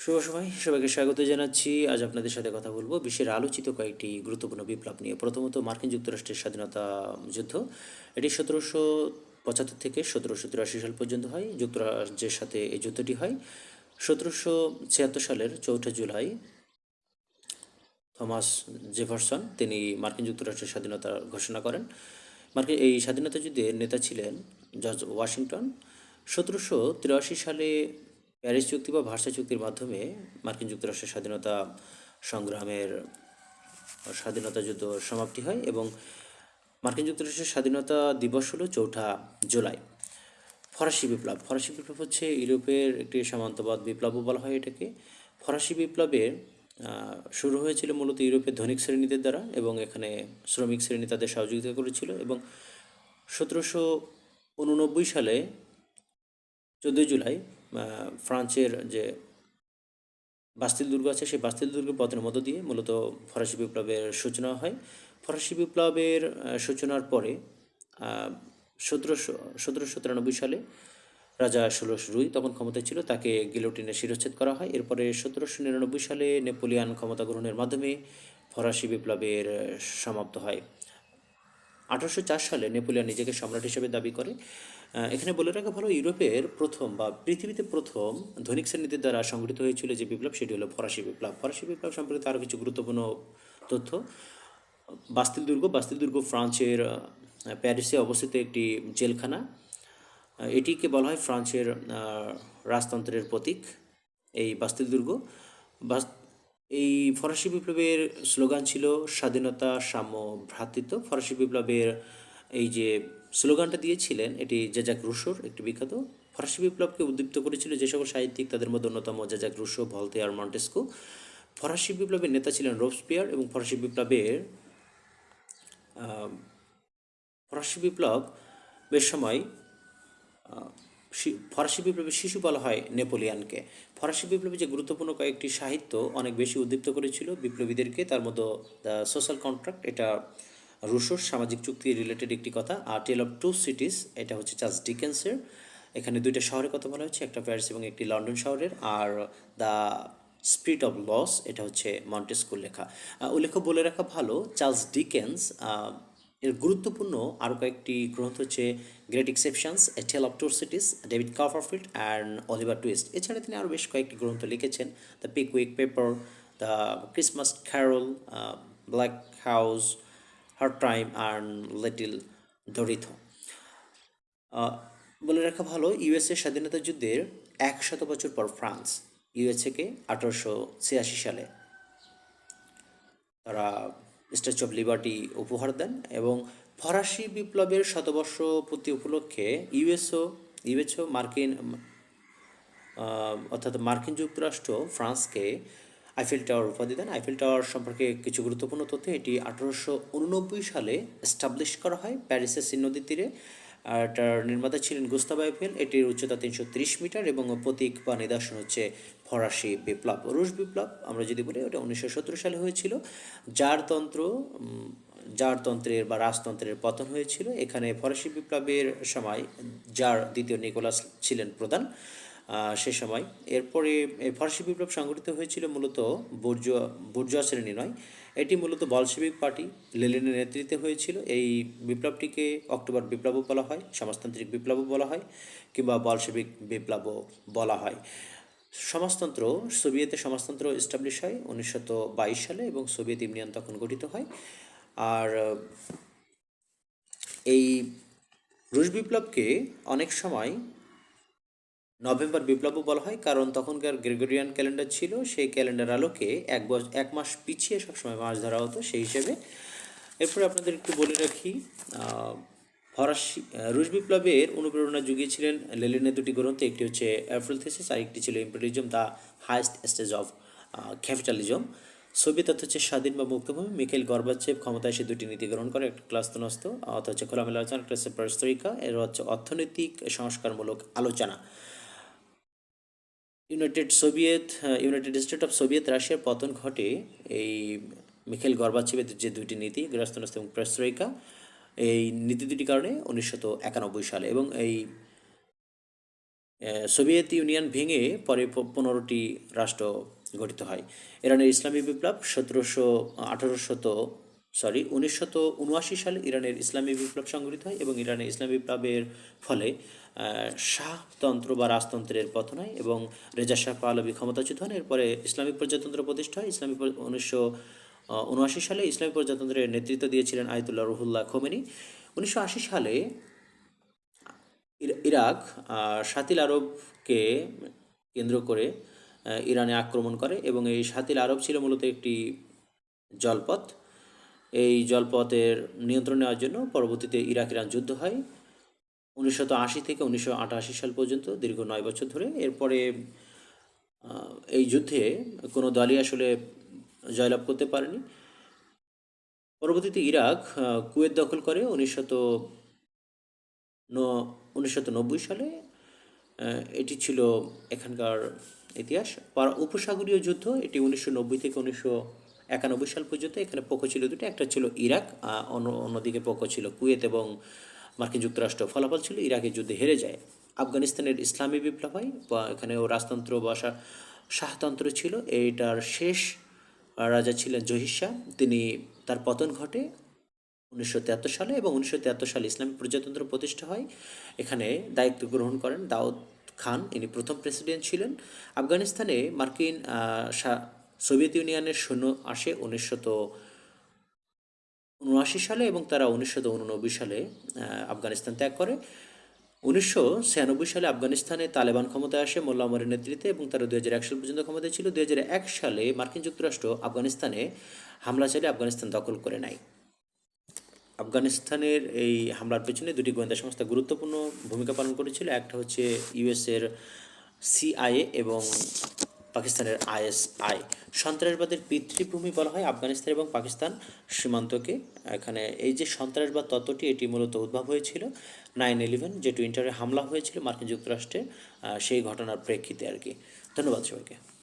শুভ সময়, সবাইকে স্বাগত জানাচ্ছি। আজ আপনাদের সাথে কথা বলবো বিশ্বের আলোচিত কয়েকটি গুরুত্বপূর্ণ বিপ্লব নিয়ে। প্রথমত মার্কিন যুক্তরাষ্ট্রের স্বাধীনতা যুদ্ধ। এটি 1775 থেকে 1783 সাল পর্যন্ত হয়। যুক্তরাজ্যের সাথে এই যুদ্ধটি হয় 1776 সালের 4 জুলাই। থমাস জেফারসন তিনি মার্কিন যুক্তরাষ্ট্রের স্বাধীনতা ঘোষণা করেন। এই স্বাধীনতা যুদ্ধের নেতা ছিলেন জর্জ ওয়াশিংটন। 1783 সালে প্যারিস চুক্তি বা ভার্সা চুক্তির মাধ্যমে মার্কিন যুক্তরাষ্ট্রের সংগ্রামের স্বাধীনতা যুদ্ধ সমাপ্তি হয় এবং মার্কিন যুক্তরাষ্ট্রের স্বাধীনতা দিবস হলো 4 জুলাই। ফরাসি বিপ্লব হচ্ছে ইউরোপের একটি সামন্তবাদ বিপ্লবও বলা হয় এটাকে। ফরাসি বিপ্লবের শুরু হয়েছিল মূলত ইউরোপের ধনিক শ্রেণীদের দ্বারা এবং এখানে শ্রমিক শ্রেণী তাদের সহযোগিতা করেছিল এবং 1789 সালে 14 জুলাই ফ্রান্সের যে বাস্তিল দুর্গ আছে সেই বাস্তিল দুর্গের পতনের মধ্য দিয়ে মূলত ফরাসি বিপ্লবের সূচনা হয়। ফরাসি বিপ্লবের সূচনার পরে সতেরোশো তিরানব্বই সালে রাজা ষোলশ রুই তখন ক্ষমতায় ছিল, তাকে গিলোটিনে শিরচ্ছেদ করা হয়। এরপরে 1799 সালে নেপোলিয়ান ক্ষমতা গ্রহণের মাধ্যমে ফরাসি বিপ্লবের সমাপ্ত হয়। 1804 সালে নেপোলিয়ন নিজেকে সম্রাট হিসেবে দাবি করে। এখানে বলে রাখা ভালো, ইউরোপের প্রথম বা পৃথিবীতে প্রথম ধনিক শ্রেণীদের দ্বারা সংগঠিত হয়েছিল যে বিপ্লব সেটি হলো ফরাসি বিপ্লব। ফরাসি বিপ্লব সম্পর্কিত আরও কিছু গুরুত্বপূর্ণ তথ্য। বাস্তিল দুর্গ ফ্রান্সের প্যারিসে অবস্থিত একটি জেলখানা। এটিকে বলা হয় ফ্রান্সের রাজতন্ত্রের প্রতীক, এই বাস্তিল দুর্গ। বাস এই ফরাসি বিপ্লবের স্লোগান ছিল স্বাধীনতা, সাম্য, ভ্রাতৃত্ব। ফরাসি বিপ্লবের এই যে স্লোগানটা দিয়েছিলেন এটি জ্যাক রুশোর একটি বিখ্যাত। ফরাসি বিপ্লবকে উদ্দীপ্ত করেছিল যে সকল সাহিত্যিক, তাদের মধ্যে অন্যতম জ্যাক রুশো, ভলতেয়ার, মন্টেস্কো। ফরাসি বিপ্লবের নেতা ছিলেন রোবস্পিয়ার এবং ফরাসি বিপ্লবের সময় ফরাসি বিপ্লবের শিশু বলা হয় নেপোলিয়ানকে। ফরাসি বিপ্লবে যে গুরুত্বপূর্ণ কয়েকটি সাহিত্য অনেক বেশি উদ্দীপ্ত করেছিল বিপ্লবীদেরকে, তার মধ্যে দ্য সোশ্যাল কন্ট্রাক্ট, এটা রুশোর সামাজিক চুক্তি রিলেটেড একটি কথা। আর টেল অফ টু সিটিস, এটা হচ্ছে চার্লস ডিকেন্সের। এখানে দুইটা শহরের কথা বলা হচ্ছে, একটা প্যারিস এবং একটি লন্ডন শহরের। আর দ্য স্পিরিট অফ লস, এটা হচ্ছে মন্টেস্কোর লেখা। উল্লেখ্য বলে রাখা ভালো, চার্লস ডিকেন্স এর গুরুত্বপূর্ণ আরও কয়েকটি গ্রন্থ হচ্ছে great expectations, a tale of two cities, David Copperfield and Oliver Twist. এছাড়া তিনি আরও বেশ কয়েকটি গ্রন্থ লিখেছেন, the Pickwick paper, the Christmas carol, bleak house, hard times and little Dorrit. বলে রাখা ভালো, ইউএসএ স্বাধীনতা যুদ্ধের 100 বছর পর ফ্রান্স ইউএসএকে 1886 সালে তারা স্ট্যাচু অফ লিবার্টি উপহার দেন এবং ফরাসি বিপ্লবের শতবর্ষ পূর্তি উপলক্ষে ইউএসও অর্থাৎ মার্কিন যুক্তরাষ্ট্র ফ্রান্সকে আইফেল টাওয়ার উপাধি দেন। আইফেল টাওয়ার সম্পর্কে কিছু গুরুত্বপূর্ণ তথ্য, এটি 1889 সালে এস্টাবলিশ করা হয় প্যারিসের সিন নদীর তীরে। আর এটার নির্মাতা ছিলেন গুস্তাভ আইফেল। এটির উচ্চতা 330 মিটার এবং প্রতীক বা নিদর্শন হচ্ছে ফরাসি বিপ্লব। রুশ বিপ্লব আমরা যদি বলি, ওটা 1917 সালে হয়েছিল। জারতন্ত্র জারতন্ত্রের বা রাজতন্ত্রের পতন হয়েছিল। এখানে ফরাসি বিপ্লবের সময় দ্বিতীয় নিকোলাস ছিলেন প্রধান সে সময়। এরপরে এই ফরাসি বিপ্লব সংগঠিত হয়েছিল মূলত বুর্জোয়া শ্রেণী নয়, এটি মূলত বলশেভিক পার্টি লেনিনের নেতৃত্বে হয়েছিল। এই বিপ্লবটিকে অক্টোবর বিপ্লবও বলা হয়, সমাজতান্ত্রিক বিপ্লবও বলা হয়, কিংবা বলশেভিক বিপ্লবও বলা হয়। সমাজতন্ত্র এস্টাবলিশ হয় 1922 সালে এবং সোভিয়েত ইউনিয়ন তখন গঠিত হয়। আর এই রুশ বিপ্লবকে অনেক সময় নভেম্বর বিপ্লবও বলা হয়, কারণ তখনকার গ্রেগরিয়ান ক্যালেন্ডার ছিল, সেই ক্যালেন্ডার আলোকে 1 মাস পিছিয়ে সবসময় মাস ধরা হতো সেই হিসেবে। এরপরে আপনাদের একটু বলে রাখি, রুশ বিপ্লবের অনুপ্রেরণা জুগিয়েছিলেন লেনিনের দুটি গ্রন্থ, একটি হচ্ছে অ্যাপ্রিল থিসিস আর একটি ছিল imperialism, the highest stage of capitalism. Soviet অর্থ হচ্ছে স্বাধীন বা মুক্তভূমি। মিখাইল গর্বাচেভ ক্ষমতায় সে দুটি নীতি গ্রহণ করে, একটা ক্লাস্তনস্ত অর্থ হচ্ছে খোলামেলা আলোচনা, একটা হচ্ছে পেরেস্ত্রোইকা, এর হচ্ছে অর্থনৈতিক সংস্কারমূলক আলোচনা। ইউনাইটেড স্টেট অফ সোভিয়েত রাশিয়ার পতন ঘটে এই মিখাইল গর্বাচেভের যে দুইটি নীতি, গ্লাস্তনস্ত এবং পেরেস্ত্রোইকা, এই নীতি দুটির কারণে 1991 সালে। এবং এই সোভিয়েত ইউনিয়ন ভেঙে পরে 15টি রাষ্ট্র গঠিত হয়। ইরানের ইসলামী বিপ্লব 1979 সালে ইরানের ইসলামী বিপ্লব সংঘটিত হয় এবং ইরানের ইসলামী বিপ্লবের ফলে শাহতন্ত্র বা রাজতন্ত্রের পতন হয় এবং রেজা শাহ পাহলভি ক্ষমতাচ্যুত হন। এরপরে ইসলামিক প্রজাতন্ত্র প্রতিষ্ঠা হয়। 1979 সালে ইসলামী প্রজাতন্ত্রের নেতৃত্ব দিয়েছিলেন আয়াতুল্লাহ রুহুল্লাহ খোমেনি। 1980 সালে ইরাক শাতিল আরবকে কেন্দ্র করে ইরানে আক্রমণ করে এবং এই শাতিল আরব ছিল মূলত একটি জলপথ। এই জলপথের নিয়ন্ত্রণ নেওয়ার জন্য পরবর্তীতে ইরাক ইরান যুদ্ধ হয় 1980 থেকে 1988 সাল পর্যন্ত, দীর্ঘ 9 বছর ধরে। এরপরে এই যুদ্ধে কোনো দলই আসলে জয়লাভ করতে পারেনি। পরবর্তীতে ইরাক কুয়েত দখল করে 1990 সালে। এটি ছিল এখানকার ইতিহাস। উপসাগরীয় যুদ্ধ এটি 1990 থেকে 1991 সাল পর্যন্ত। এখানে পক্ষ ছিল দুটো, একটা ছিল ইরাক, অন্যদিকে পক্ষ ছিল কুয়েত এবং মার্কিন যুক্তরাষ্ট্র। ফলাফল ছিল ইরাকের যুদ্ধে হেরে যায়। আফগানিস্তানের ইসলামী বিপ্লব হয়, এখানেও রাজতন্ত্র বা শাহতন্ত্র ছিল। এইটার শেষ রাজা ছিলেন জহির শাহ। তার পতন ঘটে 1973 সালে এবং 1973 সালে ইসলামী প্রজাতন্ত্র প্রতিষ্ঠা হয়। এখানে দায়িত্ব গ্রহণ করেন দাউদ খান, ইনি প্রথম প্রেসিডেন্ট ছিলেন। আফগানিস্তানে সোভিয়েত ইউনিয়নের সৈন্য আসে 1979 সালে এবং তারা 1989 সালে আফগানিস্তান ত্যাগ করে। 1996 সালে আফগানিস্তানে তালেবান ক্ষমতায় আসে মোল্লা ওমরের নেতৃত্বে এবং তারা 2001 সাল পর্যন্ত ক্ষমতায় ছিল। 2001 সালে মার্কিন যুক্তরাষ্ট্র আফগানিস্তানে হামলা চালিয়ে আফগানিস্তান দখল করে নেয়। আফগানিস্তানের এই হামলার পেছনে দুটি গোয়েন্দা সংস্থা গুরুত্বপূর্ণ ভূমিকা পালন করেছিল। একটা হচ্ছে ইউএসের সিআইএ এবং পাকিস্তানের আইএসআই। সন্ত্রাসবাদের পিতৃভূমি বলা হয় আফগানিস্তান এবং পাকিস্তান সীমান্তকে। এখানে এই যে সন্ত্রাসবাদ তত্ত্বটি, এটি মূলত উদ্ভব হয়েছিল 9/11, যে টুইন টাওয়ারে হামলা হয়েছিল মার্কিন যুক্তরাষ্ট্রে, সেই ঘটনার প্রেক্ষিতে আর কি। ধন্যবাদ সবাইকে।